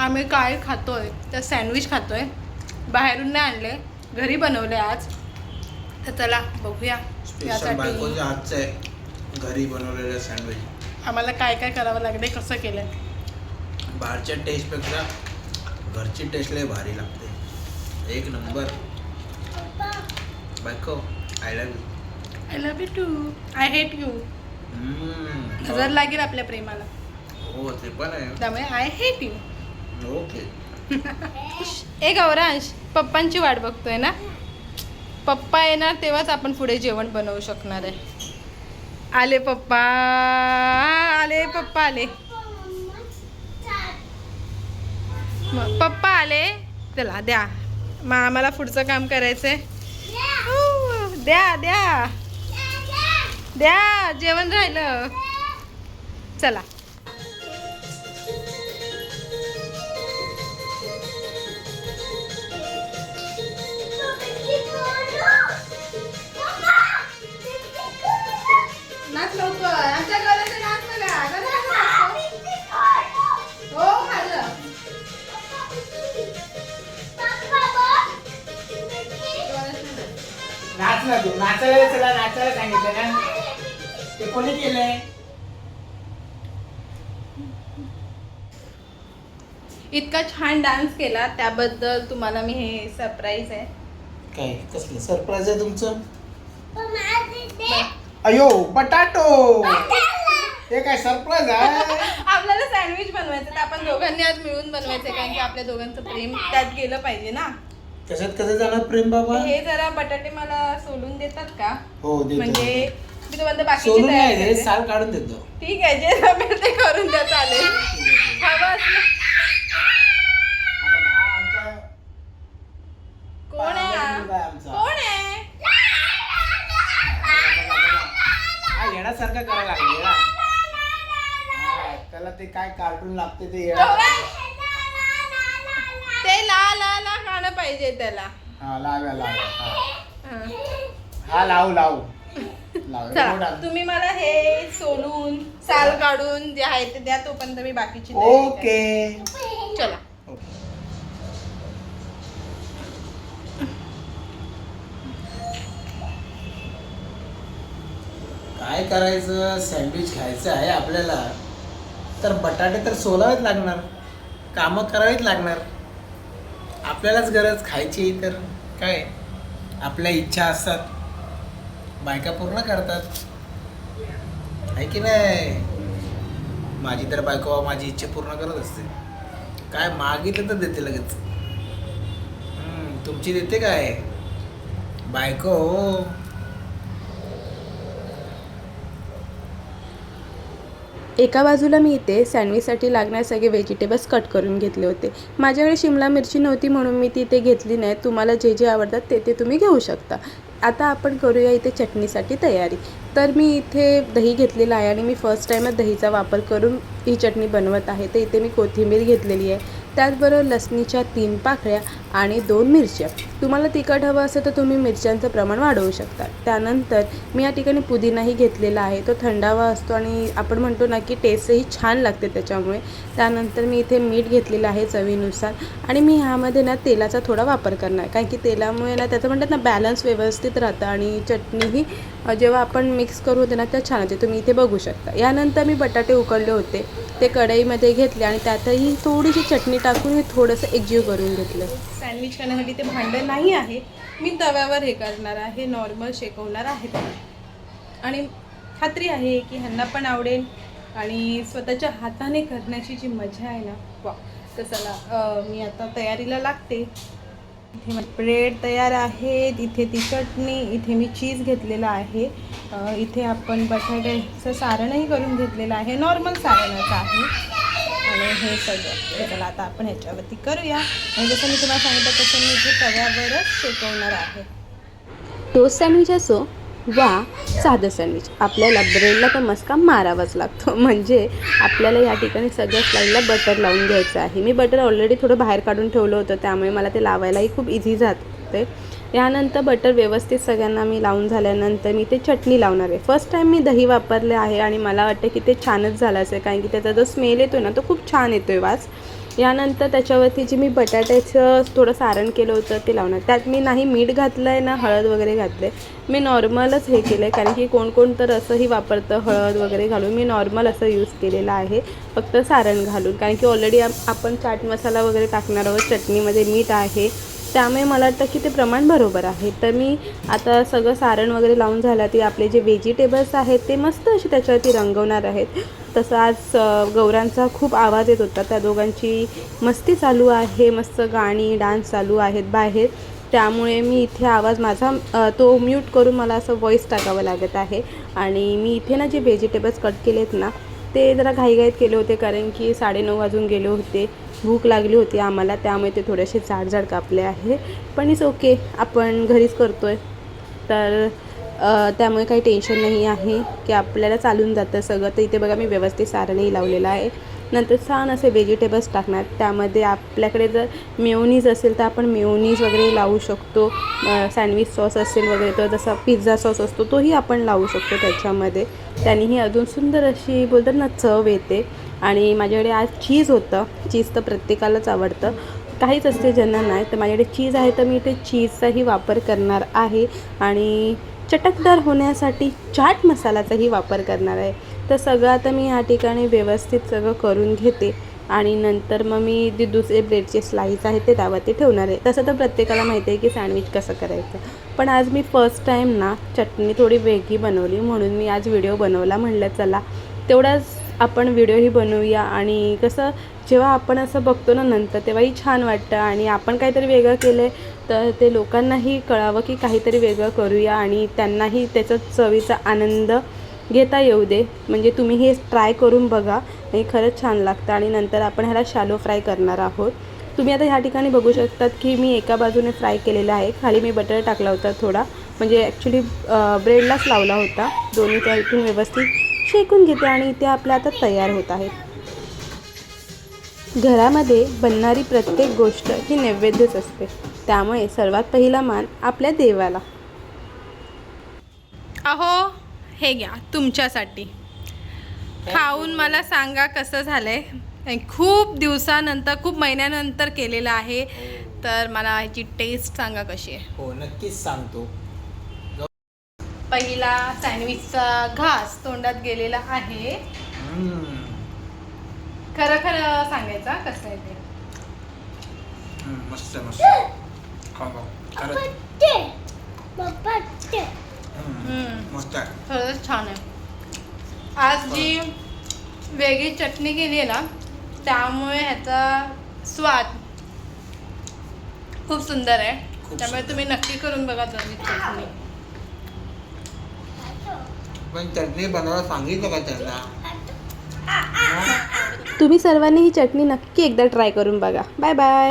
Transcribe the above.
आम्ही काय खातोय तर सँडविच खातोय. बाहेरून नाही आणले, घरी बनवले आज. तर चला बघूया स्पेशल बायकोच्या हातचं आहे घरी बनवलेलं सँडविच. आम्हाला काय काय करावं लागले, कसं केलं. बाहेरच्या टेस्टपेक्षा घरची टेस्ट लय भारी लागते, एक नंबर. बायको I love you. I love you too. I hate you. नजर लागेल आपल्या प्रेमाला. हो ते पण आहे. त्यामुळे आय हेट यू. ओके. ए गौरांश, पप्पांची वाट बघतोय ना. पप्पा येणार तेव्हाच आपण पुढे जेवण बनवू शकणार आहे. आले पप्पा, आले पप्पा आले. पप्पा आले. चला द्या, मग आम्हाला पुढचं काम करायचंय. द्या द्या द्या, जेवण राहिलं. चला. नाच लवकर, आमच्या घराचं नाच बघा. हो खाल्लं. नाच ना तू, नाचायला चला, नाचायला सांगितलं ना. ते कोणी केलंय? इतका छान डान्स केला त्याबद्दल तुम्हाला मी हे सरप्राईज आहे. काय कसलं सरप्राईज आहे तुमचं? अयो बटाटो, हे काय सरप्राईज आहे? आपल्याला सँडविच बनवायचं तर आपण दोघांनी आज मिळून बनवायचं, कारण की आपल्या दोघांचं प्रेम त्यात गेलं पाहिजे ना. त्याच्यात कसं जाणार प्रेम बाबा? हे जरा बटाटे मला सोलून देतात का? हो देतो. म्हणजे मी तुम्हाला बाकीची सोलून तयारी नाही, करते. साल काढून देतो. ठीक आहे, जे जमेल ते करून द्या, चालेल. हवं असलं. कोण आहे हा? कोण आहे? हा येण्यासारखं करायला लागले. त्याला ते काय कार्टून लागते ते येणं. ते ला ला ला खाणं पाहिजे त्याला. हा लाव्या लाव्या. हा. हा लावू लावू चला, तुम्ही मला हे सोलून साल काढून जे आहे ते द्या, तोपर्यंत मी बाकीची तयारी ओके. करते. चला. काय करायचं, सँडविच खायचं आहे आपल्याला तर बटाटे तर सोलावेच लागणार, कामं करावीच लागणार. आपल्यालाच गरज खायची तर काय, आपल्या इच्छा असतात, बायका पूर्ण करतात, आहे की नाही. माझी तर बायको माझी इच्छा पूर्ण करत असते. काय मागितलं तर देते लगेच. तुमची देते काय बायको? एका बाजूला मी इथे सँडविचसाठी लागणारे सगळे व्हेजिटेबल्स कट करून घेतले होते. माझ्याकडे शिमला मिरची नव्हती म्हणून मी ती इथे घेतली नाही. तुम्हाला जे जे आवडतात ते तुम्ही घेऊ शकता. आता आपण करूया इथे चटणीसाठी तयारी. तर मी इथे दही घेतलेलं आहे आणि मी फर्स्ट टाईमच दहीचा वापर करून ही चटणी बनवत आहे. तर इथे मी कोथिंबीर घेतलेली आहे, त्याचबरोबर लसणीच्या 3 पाकळ्या आणि 2 मिरच्या. तुम्हाला तिखट हवं असेल तर तुम्ही मिरच्यांचं प्रमाण वाढवू शकता. त्यानंतर मी या ठिकाणी पुदिनाही घेतलेला आहे, तो थंडावा असतो आणि आपण म्हणतो ना की टेस्टही छान लागते त्याच्यामुळे. त्यानंतर मी इथे मीठ घेतलेलं आहे चवीनुसार आणि मी ह्यामध्ये ना तेलाचा थोडा वापर करणार, कारण की तेलामुळे ना त्याचं म्हणतात ना बॅलन्स व्यवस्थित राहतं आणि चटणीही जेव्हा आपण मिक्स करू होते ना त्या छान होते. तुम्ही इथे बघू शकता. यानंतर मी बटाटे उकडले होते ते कढईमध्ये घेतले आणि त्यातही थोडीशी चटणी टाकून हे थोडंसं एकजीव करून घेतलं. सँडविच करण्यासाठी ते भांडं नाही आहे, मी तव्यावर हे करणार आहे, नॉर्मल शेकवणार आहे त्याला. आणि खात्री आहे की ह्यांना पण आवडेल आणि स्वतःच्या हाताने करण्याची जी मजा आहे ना, वा. तर चला मी आता तयारीला लागते. इथे ब्रेड तयार आहेत, इथे ती चटणी, इथे मी चीज घेतलेला आहे, इथे आपण बटाट्याचं सारणही करून घेतलेलं आहे, नॉर्मल सारणच आहे. आणि हे सगळं चला आता आपण ह्याच्यावरती करूया. आणि जसं मी तुम्हाला सांगितलं तसं मी इथे तव्यावरच शेकवणार आहे. टोस्ट सँडविच असो वा साधं सँडविच, आपल्याला ब्रेडला तर मस्का मारावाच लागतो. म्हणजे आपल्याला या ठिकाणी सगळ्या स्लाईडला बटर लावून घ्यायचं आहे. मी बटर ऑलरेडी थोडं बाहेर काढून ठेवलं होतं, त्यामुळे मला ते लावायलाही खूप इझी जाते. यानंतर बटर व्यवस्थित सगळ्यांना मी लावून झाल्यानंतर मी ते चटणी लावणार आहे. फर्स्ट टाईम मी दही वापरले आहे आणि मला वाटतं की ते छानच झालं असेल, कारण की त्याचा जो स्मेल येतो ना तो खूप छान येतो आहे, वास. यानंतर त्याच्यावरती जे मी बटाट्याचं थोडं सारण केलं होतं ते लावणार. त्यात मी नाही मीठ घातलं आहे ना हळद वगैरे घातलं आहे. मी नॉर्मलच हे केलं आहे, कारण की कोण तर असंही वापरतं हळद वगैरे घालून. मी नॉर्मल असं यूज केलेलं आहे, फक्त सारण घालून, कारण की ऑलरेडी आपण चाट मसाला वगैरे टाकणार आहोत. चटणीमध्ये मीठ आहे, त्यामुळे मला वाटतं की ते प्रमाण बरोबर आहे. तर मी आता सगळं सारण वगैरे लावून झालं की आपले जे व्हेजिटेबल्स आहेत ते मस्त असे त्याच्यावरती रंगवणार आहेत. तसं आज गौरांचा खूप आवाज येत होता, त्या दोघांची मस्ती चालू आहे, मस्त गाणी डान्स चालू आहेत बाहेर. त्यामुळे मी इथे आवाज माझा तो म्यूट करून मला असं व्हॉईस टाकावं लागत आहे. आणि मी इथे ना जे व्हेजिटेबल्स कट केले आहेत ना ते जरा घाईघाईत केले होते, कारण की 9:30 वाजून गेले होते, भूक लागली होती आम्हाला, त्यामुळे ते थोडेसे जाड कापले आहे. पण इट्स ओके, आपण घरीच करतो आहे तर त्यामुळे काही टेन्शन नाही आहे की आपल्याला चालून जातं सगळं. तर इथे बघा मी व्यवस्थित सारणही लावलेलं आहे. नंतर छान असे व्हेजिटेबल्स टाकणार. त्यामध्ये आपल्याकडे जर मेयोनीज असेल तर आपण मेयोनीज वगैरे लावू शकतो. सँडविच सॉस असेल वगैरे तर जसा पिझ्झा सॉस असतो तोही आपण लावू शकतो त्याच्यामध्ये. त्यानेही अजून सुंदर अशी बोलतात ना चव येते. आणि माझ्याकडे आज चीज होतं. चीज तर प्रत्येकालाच आवडतं, काहीच असते ज्यांना नाही. तर माझ्याकडे चीज आहे तर मी इथे चीजचाही वापर करणार आहे. आणि चटकदार होण्यासाठी चाट मसाल्याचाही वापर करणार आहे. तर सगळं आता मी या ठिकाणी व्यवस्थित सगळं करून घेते. आणि नंतर मग मी जे दुसरे ब्रेडचे स्लाईस आहेत ते त्यावरती ठेवणार आहे. तसं तर प्रत्येकाला माहिती आहे की सँडविच कसं करायचं, पण आज मी फर्स्ट टाईम ना चटणी थोडी वेगळी बनवली, म्हणून मी आज व्हिडिओ बनवला. म्हणलं चला तेवढाच आपण व्हिडिओही बनवूया. आणि कसं जेव्हा आपण असं बघतो ना नंतर तेव्हाही छान वाटतं. आणि आपण काहीतरी वेगळं केलं आहे तर ते लोकांनाही कळावं की काहीतरी वेगळं करूया आणि त्यांनाही त्याचा चवीचा आनंद घेता येऊ दे. म्हणजे तुम्ही हे ट्राय करून बघा, हे खरंच छान लागतं. आणि नंतर आपण ह्याला शॅलो फ्राय करणार आहोत. तुम्ही आता ह्या ठिकाणी बघू शकतात की मी एका बाजूने फ्राय केलेलं आहे, खाली मी बटर टाकला होता थोडा, म्हणजे ॲक्च्युली ब्रेडलाच लावला होता. दोन्ही त्या इथून व्यवस्थित शेकून घेते आणि ते आपल्या आता तयार होत आहेत. घरामध्ये बनणारी प्रत्येक गोष्ट ही नैवेद्यच असते, त्यामुळे सर्वात पहिला मान आपल्या देवाला. अहो हे घ्या तुमच्यासाठी, खाऊन मला सांगा कसं झालंय. खूप दिवसानंतर खूप महिन्यानंतर केलेलं आहे, तर मला ह्याची टेस्ट सांगा कशी आहे. हो नक्कीच सांगतो. पहिला सँडविचचा घास तोंडात गेलेला आहे. खरं खरं सांगायचा कसं आहे ते. मस्त मस्त खरंच मस्त आहे. खरंच छान आहे. आज जी वेगळी चटणी केली आहे ना त्यामुळे ह्याचा स्वाद खूप सुंदर आहे. त्यामुळे तुम्ही नक्की करून बघा तुम्ही चटणी. पण चटणी बनवायला सांगितलं का त्यांना? तुम्ही सर्वांनी ही चटणी नक्की एकदा ट्राय करून बघा. Bye bye.